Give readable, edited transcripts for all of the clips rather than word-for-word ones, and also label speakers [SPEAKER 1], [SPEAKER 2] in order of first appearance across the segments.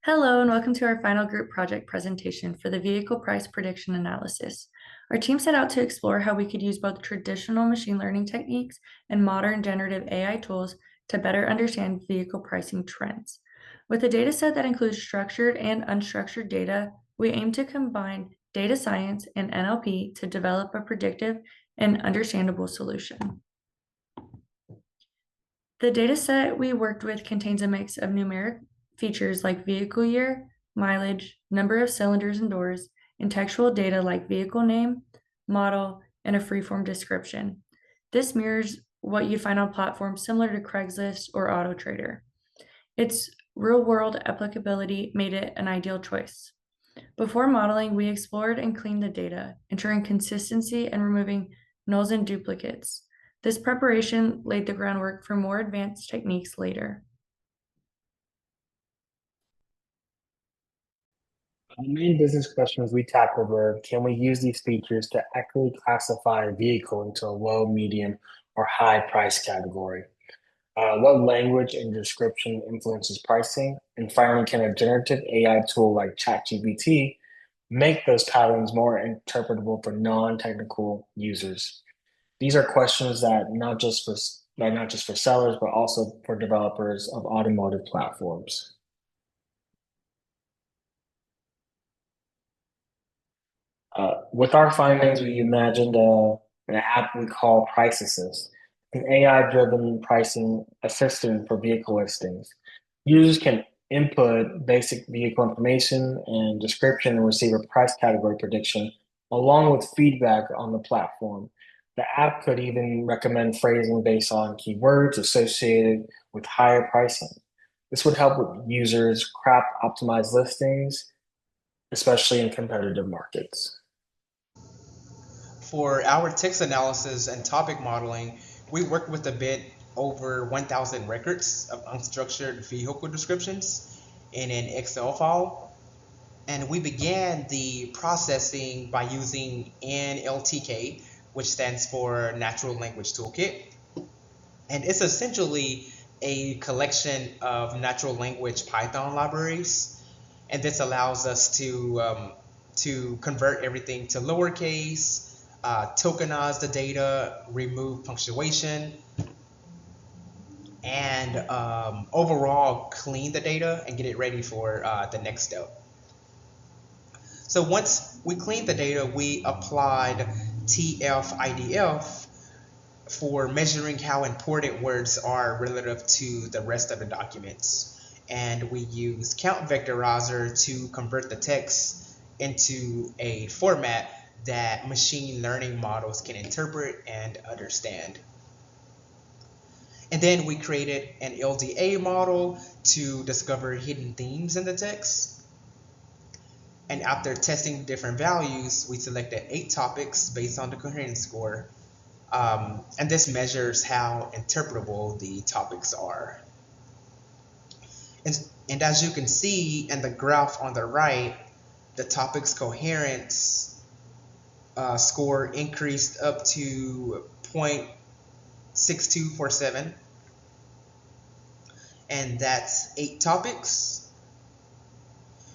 [SPEAKER 1] Hello, and welcome to our final group project presentation for the vehicle price prediction analysis. Our team set out to explore how we could use both traditional machine learning techniques and modern generative AI tools to better understand vehicle pricing trends. With a data set that includes structured and unstructured data, we aim to combine data science and NLP to develop a predictive and understandable solution. The data set we worked with contains a mix of numeric features like vehicle year, mileage, number of cylinders and doors, and textual data like vehicle name, model, and a freeform description. This mirrors what you'd find on platforms similar to Craigslist or AutoTrader. Its real-world applicability made it an ideal choice. Before modeling, we explored and cleaned the data, ensuring consistency and removing nulls and duplicates. This preparation laid the groundwork for more advanced techniques later.
[SPEAKER 2] The main business questions we tackled were, can we use these features to accurately classify a vehicle into a low, medium, or high price category? What language and description influences pricing? And finally, can a generative AI tool like ChatGPT make those patterns more interpretable for non-technical users? These are questions that not just for sellers, but also for developers of automotive platforms. With our findings, we imagined an app we call Price Assist, an AI-driven pricing assistant for vehicle listings. Users can input basic vehicle information and description and receive a price category prediction along with feedback on the platform. The app could even recommend phrasing based on keywords associated with higher pricing. This would help with users craft optimized listings, especially in competitive markets.
[SPEAKER 3] For our text analysis and topic modeling, we worked with a bit over 1,000 records of unstructured vehicle descriptions in an Excel file. And we began the processing by using NLTK, which stands for Natural Language Toolkit. And it's essentially a collection of natural language Python libraries. And this allows us to convert everything to lowercase, tokenize the data, remove punctuation, and overall clean the data and get it ready for the next step. So once we cleaned the data, we applied TF-IDF for measuring how important words are relative to the rest of the documents. And we use Count Vectorizer to convert the text into a format that machine learning models can interpret and understand. And then we created an LDA model to discover hidden themes in the text. And after testing different values, we selected 8 topics based on the coherence score. And this measures how interpretable the topics are. And as you can see in the graph on the right, the topic's coherence score increased up to 0.6247, and that's 8 topics.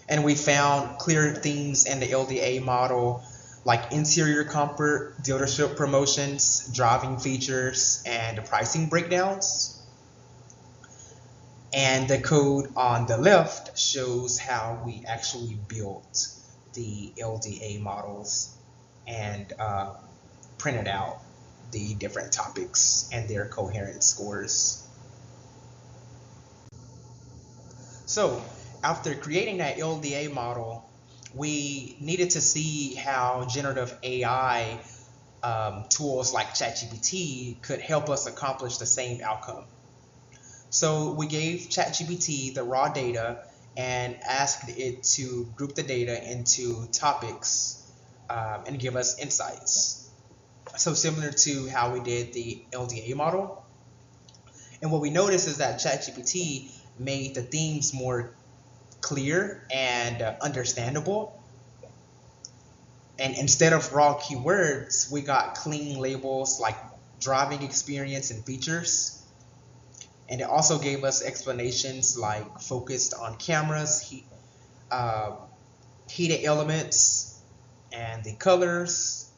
[SPEAKER 3] And we found clear themes in the LDA model like interior comfort, dealership promotions, driving features, and pricing breakdowns. And the code on the left shows how we actually built the LDA models and printed out the different topics and their coherence scores. So after creating that LDA model, we needed to see how generative AI tools like ChatGPT could help us accomplish the same outcome. So we gave ChatGPT the raw data and asked it to group the data into topics and give us insights. So similar to how we did the LDA model. And what we noticed is that ChatGPT made the themes more clear and understandable. And instead of raw keywords, we got clean labels like driving experience and features. And it also gave us explanations like focused on cameras, uh, heated elements and the colors.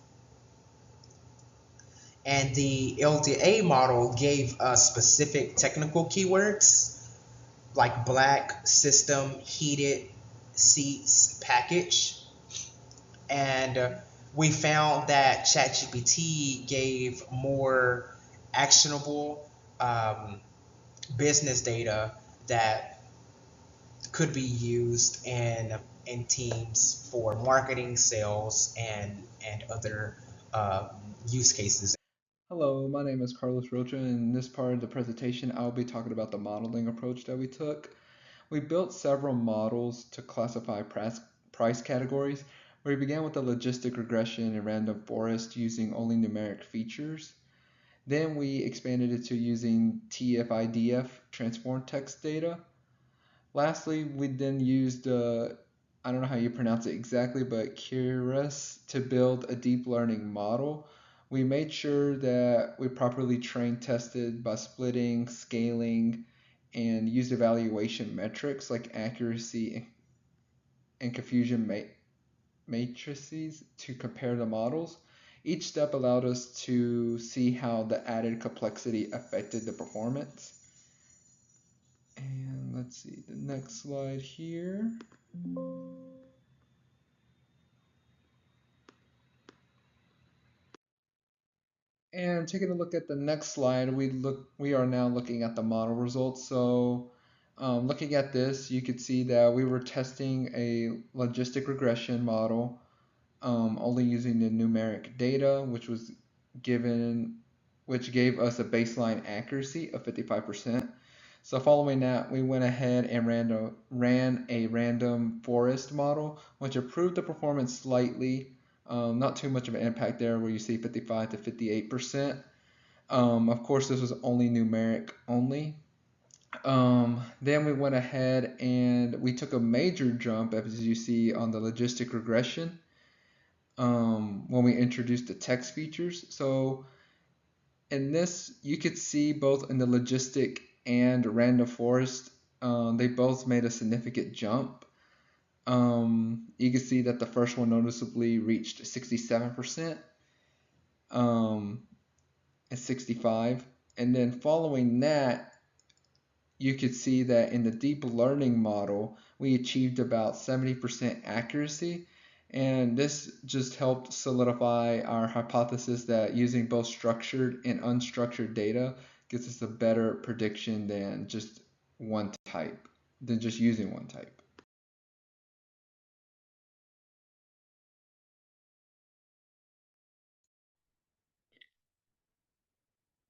[SPEAKER 3] And the LDA model gave us specific technical keywords like black, system, heated, seats, package. And we found that ChatGPT gave more actionable um, business data that could be used in teams for marketing, sales, and other um, use cases.
[SPEAKER 4] Hello, my name is Carlos Rocha, and in this part of the presentation, I'll be talking about the modeling approach that we took. We built several models to classify price categories, where we began with the logistic regression and random forest using only numeric features. Then we expanded it to using TF-IDF transform text data. Lastly, we then used, I don't know how you pronounce it exactly, but Keras to build a deep learning model. We made sure that we properly trained tested by splitting, scaling, and used evaluation metrics like accuracy and confusion matrices to compare the models. Each step allowed us to see how the added complexity affected the performance. And let's see the next slide here. And taking a look at the next slide, we are now looking at the model results. So looking at this, you could see that we were testing a logistic regression model only using the numeric data, which gave us a baseline accuracy of 55%. So following that, we went ahead and ran a random forest model, which improved the performance slightly. Not too much of an impact there, where you see 55 to 58%. Of course, this was only numeric only. Then we went ahead and we took a major jump, as you see on the logistic regression, when we introduced the text features. So in this, you could see both in the logistic and random forest, they both made a significant jump. You can see that the first one noticeably reached 67%, and 65. And then following that, you could see that in the deep learning model, we achieved about 70% accuracy. And this just helped solidify our hypothesis that using both structured and unstructured data gives us a better prediction than just using one type.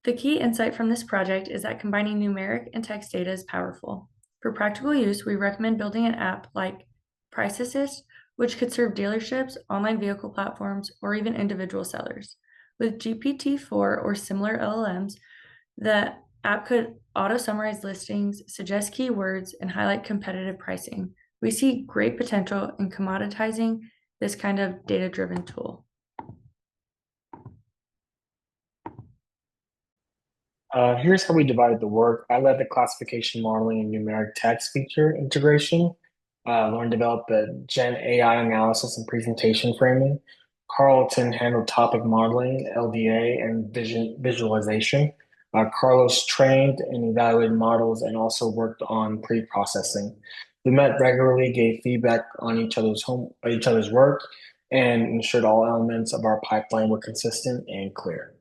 [SPEAKER 1] The key insight from this project is that combining numeric and text data is powerful. For practical use, we recommend building an app like Price Assist, which could serve dealerships, online vehicle platforms, or even individual sellers. With GPT-4 or similar LLMs, the app could auto-summarize listings, suggest keywords, and highlight competitive pricing. We see great potential in commoditizing this kind of data-driven tool.
[SPEAKER 2] Here's how we divided the work. I led the classification, modeling, and numeric text feature integration. Lauren developed the Gen AI analysis and presentation framing. Carlton handled topic modeling, LDA, and visualization. Carlos trained and evaluated models and also worked on pre-processing. We met regularly, gave feedback on each other's work, and ensured all elements of our pipeline were consistent and clear.